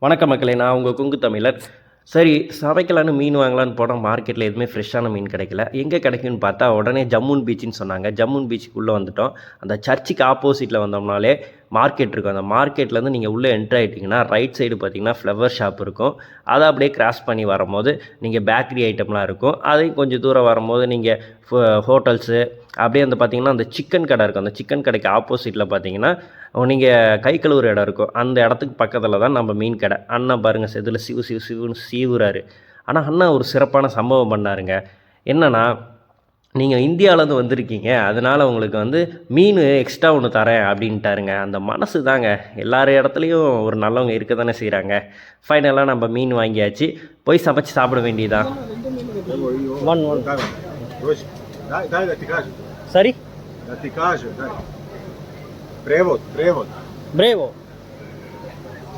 வணக்கம் மக்களே, நான் உங்கள் குங்கு தமிழர். சரி, சமைக்கலான்னு மீன் வாங்கலான்னு போனால் மார்க்கெட்டில் எதுவுமே ஃப்ரெஷ்ஷான மீன் கிடைக்கல. எங்கே கிடைக்குன்னு பார்த்தா உடனே ஜம்முன் பீச்சுன்னு சொன்னாங்க. ஜம்முன் பீச்சுக்குள்ளே வந்துட்டோம். அந்த சர்ச்சுக்கு ஆப்போசிட்டில் வந்தோம்னாலே மார்க்கெட் இருக்கும். அந்த மார்க்கெட்லேருந்து நீங்கள் உள்ளே என்ட்ரு ஆகிட்டிங்கன்னா ரைட் சைடு பார்த்தீங்கன்னா ஃப்ளவர் ஷாப் இருக்கும். அதை அப்படியே கிராஸ் பண்ணி வரும்போது நீங்கள் பேக்கரி ஐட்டம்லாம் இருக்கும். அதையும் கொஞ்சம் தூரம் வரும்போது நீங்கள் ஹோட்டல்ஸு அப்படியே வந்து பார்த்தீங்கன்னா அந்த சிக்கன் கடை இருக்கும். அந்த சிக்கன் கடைக்கு ஆப்போசிட்டில் பார்த்தீங்கன்னா நீங்கள் கை கழுவுற இடம் இருக்கும். அந்த இடத்துக்கு பக்கத்தில் தான் நம்ம மீன் கடை. அண்ணன் பாருங்கள் செதில் சிவு சிவு சிவுன்னு சீவுறாரு. ஆனால் அண்ணன் ஒரு சிறப்பான சம்பவம் பண்ணாருங்க. என்னென்னா, நீங்கள் இந்தியாவிலேருந்து வந்திருக்கீங்க, அதனால் உங்களுக்கு வந்து மீன் எக்ஸ்ட்ரா ஒன்று தரேன் அப்படின்ட்டாருங்க. அந்த மனசு தாங்க, எல்லார் இடத்துலையும் ஒரு நல்லவங்க இருக்க தானே செய்கிறாங்க. ஃபைனலாக நம்ம மீன் வாங்கியாச்சு. போய் சமைச்சு சாப்பிட வேண்டியதான். சரி, Prevod. பிரேவோ